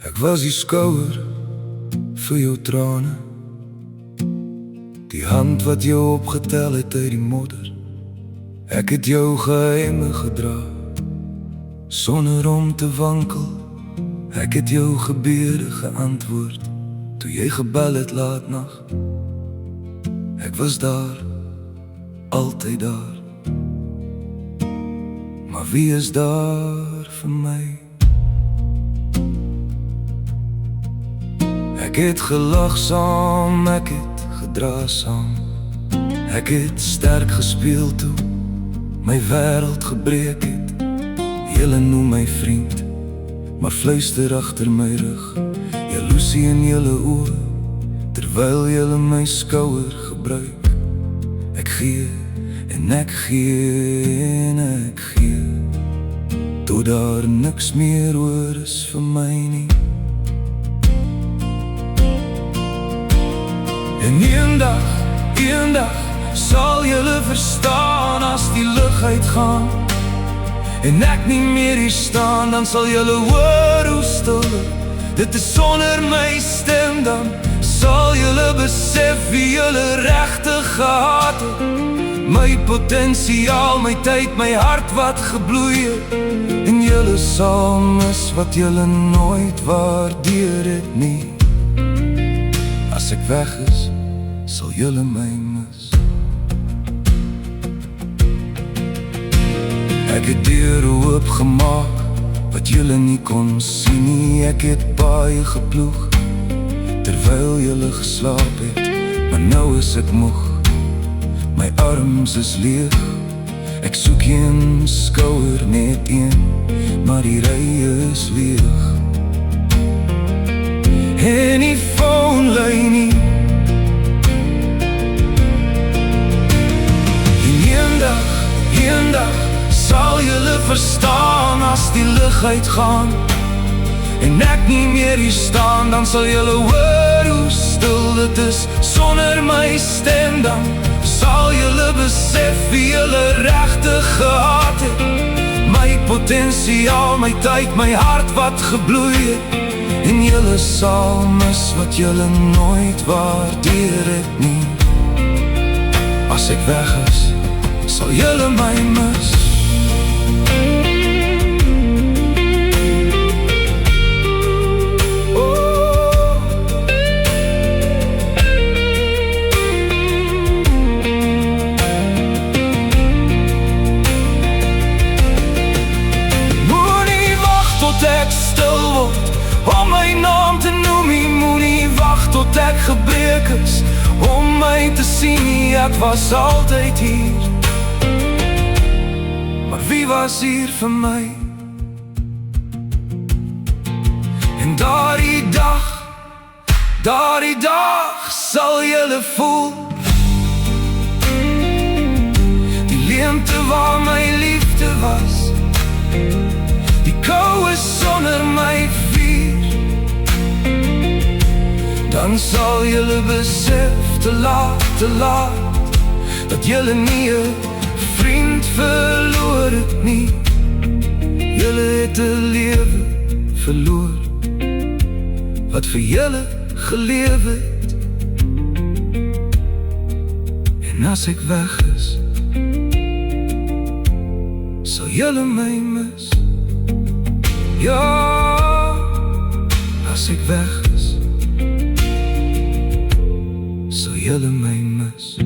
Ek was die skouer vir jou trane, die hand wat jou opgetel het uit die modder. Ek het jou geheime gedra, sonder om te wankel. Ek het jou gebede geantwoord, toe jy gebel het laat nag. Ek was daar, altyd daar. Maar wie is daar vir my? Ek het gelag saam, ek het gedra saam. Ek het sterk gespeel toe my wêreld gebreek het. Julle noem my vriend, maar fluister agter my rug. Jaloesie in julle oë, terwyl julle my skouer gebruik. Ek gee en ek gee en ek gee, tot daar niks meer oor is vir my nie. En eendag sal julle verstaan as die lig uitgaan en ek nie meer hier staan, dan sal julle hoor hoe stil dit is sonder my stem. Dan sal julle besef wie julle regtig gehad het. My potensiaal, my tyd, my hart wat gebloei het. En julle sal mis wat julle nooit waardeer het nie. As ek weg is, sal julle my mis. Ek het deure oopgemaak wat julle nie kon sien nie. Ek het baie geploeg terwyl julle geslaap het. Maar nou is ek moeg, my arms is leeg. Ek soek een skouer, net een, maar die rye is leeg. En die phone lui nie. En eendag sal julle verstaan as die lig uitgaan en ek nie meer hier staan, dan sal julle hoor hoe stil dit is sonder my stem. Dan sal julle besef wie julle regtig gehad het. My potensiaal, my tyd, my hart wat gebloei het. En julle sal mis wat julle nooit waardeer het nie. As ek weg is, sal julle my mis. Moenie wag tot ek stil word om my naam te noem nie. Moenie wag tot ek gebreek is om my te sien nie. Ek was altyd hier, maar wie was hier vir my? En daardie dag sal julle voel die leemte waar my liefde was, die koue sonder my vuur. Dan sal julle besef te laat dat julle nie 'n vriend verloor het nie. Julle het 'n lewe verloor wat vir julle geleef het. En as ek weg is, sal julle my mis. Ja, as ek weg is, sal julle my mis.